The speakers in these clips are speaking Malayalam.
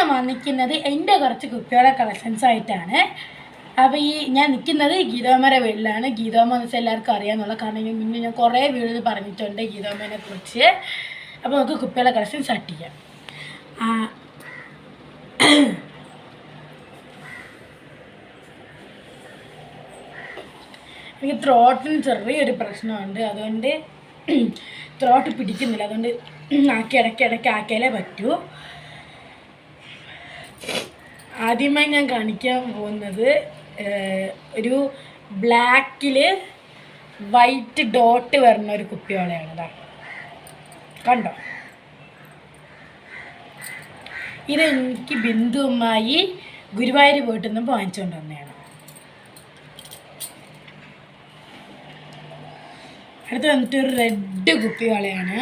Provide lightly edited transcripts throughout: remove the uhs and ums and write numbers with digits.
ഞാൻ വന്നിരിക്കുന്നത് എൻ്റെ കുറച്ച് കുപ്പികളുടെ കളക്ഷൻസ് ആയിട്ടാണ്. അപ്പോൾ ഞാൻ നിൽക്കുന്നത് ഗീതോമ്മയുടെ വീട്ടിലാണ്. ഗീതോമ്മ എന്ന് വെച്ചാൽ എല്ലാവർക്കും അറിയാമെന്നുള്ള കാരണം മുന്നേ ഞാൻ കുറേ വീഡിയോയിൽ പറഞ്ഞിട്ടുണ്ട് ഗീതോമ്മേനെ കുറിച്ച്. അപ്പോൾ നമുക്ക് കുപ്പികളുടെ കളക്ഷൻ സ്റ്റാർട്ട് ചെയ്യാം. എനിക്ക് ത്രോട്ടിന് ചെറിയൊരു പ്രശ്നമുണ്ട്, അതുകൊണ്ട് ത്രോട്ട് പിടിക്കുന്നില്ല. അതുകൊണ്ട് ഇടയ്ക്ക് ആക്കിയാലേ പറ്റൂ. ആദ്യമായി ഞാൻ കാണിക്കാൻ പോകുന്നത് ഒരു ബ്ലാക്കിൽ വൈറ്റ് ഡോട്ട് വരുന്ന ഒരു കുപ്പിയോളയാണ്. ഇതാ കണ്ടോ, ഇത് എനിക്ക് ബിന്ദുവുമായി ഗുരുവായൂർ പോയിട്ട് നിന്ന് വാങ്ങിച്ചുകൊണ്ട് വന്നതാണ്. അടുത്ത് വന്നിട്ട് ഒരു റെഡ് കുപ്പിയോളയാണ്.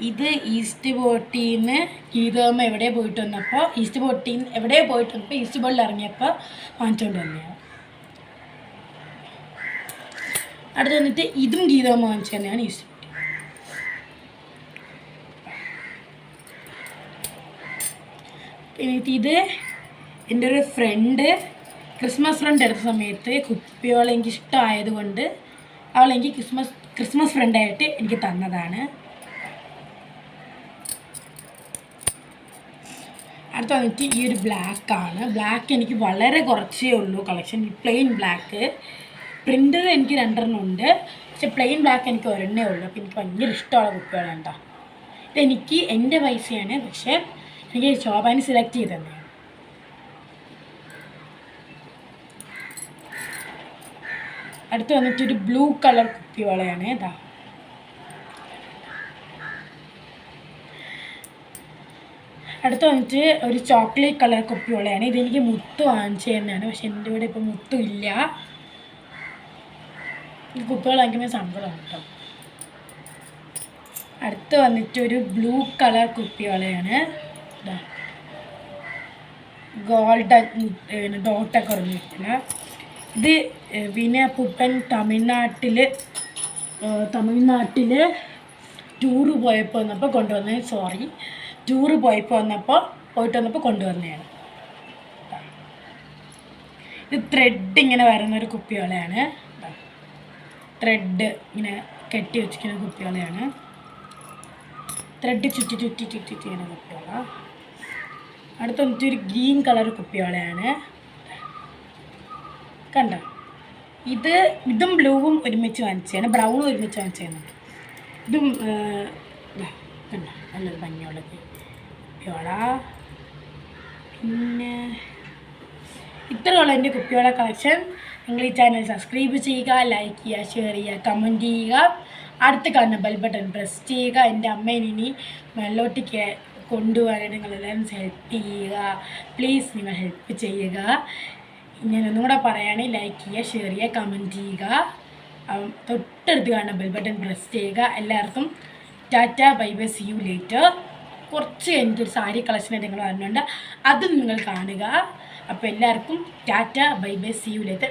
ഇത് ഈസ്റ്റ് ബോട്ടിന്ന് ഗീതോമ്മ എവിടെ പോയിട്ട് വന്നപ്പോൾ ഈസ്റ്റ് ബോളിൽ ഇറങ്ങിയപ്പോൾ വാങ്ങിച്ചുകൊണ്ട് വന്നതാണ്. അടുത്ത് വന്നിട്ട് ഇതും ഗീതോമ്മ വാങ്ങിച്ചു തന്നെയാണ് ഈസ്റ്റ് ബോട്ടി. ഇത് എൻ്റെ ഒരു ഫ്രണ്ട് ക്രിസ്മസ് ഫ്രണ്ട് എടുത്ത സമയത്ത് കുപ്പിയോളം എനിക്ക് ഇഷ്ടമായതുകൊണ്ട് അവളെനിക്ക് ക്രിസ്മസ് ഫ്രണ്ടായിട്ട് എനിക്ക് തന്നതാണ്. അടുത്ത വന്നിട്ട് ഈ ഒരു ബ്ലാക്കാണ്. ബ്ലാക്ക് എനിക്ക് വളരെ കുറച്ചേ ഉള്ളൂ കളക്ഷൻ. ഈ പ്ലെയിൻ ബ്ലാക്ക് പ്രിൻ്റർ എനിക്ക് 2 ഉണ്ട്, പക്ഷെ പ്ലെയിൻ ബ്ലാക്ക് എനിക്ക് ഒരെണ്ണേ ഉള്ളൂ. അപ്പോൾ എനിക്ക് ഭയങ്കര ഇഷ്ടമുള്ള കുപ്പികളാണ് കേട്ടോ. ഇതെനിക്ക് എൻ്റെ പൈസയാണ്, പക്ഷേ എനിക്ക് ശോഭാനി സെലക്ട് ചെയ്ത് തന്നെയാണ്. അടുത്ത് വന്നിട്ടൊരു ബ്ലൂ കളർ കുപ്പിവളയാണ്. ഇതാ അടുത്ത് വന്നിട്ട് ഒരു ചോക്ലേറ്റ് കളർ കുപ്പിവളയാണ്. ഇതെനിക്ക് മുത്ത് വാങ്ങിച്ചു തന്നെയാണ്, പക്ഷെ എൻ്റെ ഇവിടെ ഇപ്പോൾ മുത്തും ഇല്ല. ഈ കുപ്പികൾ വാങ്ങിക്കുമ്പോൾ സങ്കടമാണ് കേട്ടോ. അടുത്ത് വന്നിട്ട് ഒരു ബ്ലൂ കളർ കുപ്പിവളയാണ്. ഇതാ ഗോൾഡൻ ഡോട്ടൊക്കെ കുറഞ്ഞിട്ടില്ല. ഇത് വിനയപ്പൂപ്പൻ തമിഴ്നാട്ടിൽ ടൂറ് പോയപ്പോൾ വന്നപ്പോൾ കൊണ്ടുവന്നതാണ്. ഇത് ത്രെഡ് ഇങ്ങനെ വരുന്നൊരു കുപ്പിയോളയാണ്. ത്രെഡ് ഇങ്ങനെ കെട്ടി വെച്ചിരിക്കുന്ന കുപ്പിയോളയാണ്. ത്രെഡ് ചുറ്റി ചെയ്യുന്ന കുപ്പിയോള. അടുത്ത വന്നിട്ട് ഒരു ഗ്രീൻ കളർ കുപ്പിയോളയാണ്. കണ്ടോ, ഇതും ബ്ലൂവും ഒരുമിച്ച് വാങ്ങിച്ചതാണ്, ബ്രൗണും ഒരുമിച്ച് വാങ്ങിച്ചതാണ്. ഇതും കണ്ടോ നല്ലൊരു ഭംഗിയുള്ളത് കുപ്പിയോള. പിന്നെ ഇത്രയുള്ള എൻ്റെ കുപ്പിയോള കളക്ഷൻ. നിങ്ങൾ ഈ ചാനൽ സബ്സ്ക്രൈബ് ചെയ്യുക, ലൈക്ക് ചെയ്യുക, ഷെയർ ചെയ്യുക, കമൻറ്റ് ചെയ്യുക. അടുത്ത് കാണുന്ന ബെൽ ബട്ടൺ പ്രസ് ചെയ്യുക. എൻ്റെ അമ്മേനെ ഇനി മേലോട്ടേക്ക് കൊണ്ടുപോകാനായിട്ട് നിങ്ങളെല്ലാവരും ഹെൽപ്പ് ചെയ്യുക. പ്ലീസ് നിങ്ങൾ ഹെൽപ്പ് ചെയ്യുക. ഞാൻ ഒന്നുകൂടെ പറയുകയാണെങ്കിൽ ലൈക്ക് ചെയ്യുക, ഷെയർ ചെയ്യുക, കമൻറ്റ് ചെയ്യുക. തൊട്ടടുത്ത് കാണുന്ന ബെൽ ബട്ടൺ പ്രസ് ചെയ്യുക. എല്ലാവർക്കും tata, bye bye, see you later. കുറച്ച് എനിക്കൊരു സാരി കളക്ഷനായിട്ട് നിങ്ങൾ വരുന്നുണ്ട്, അതും നിങ്ങൾ കാണുക. അപ്പോൾ എല്ലാവർക്കും tata, bye bye, see you later.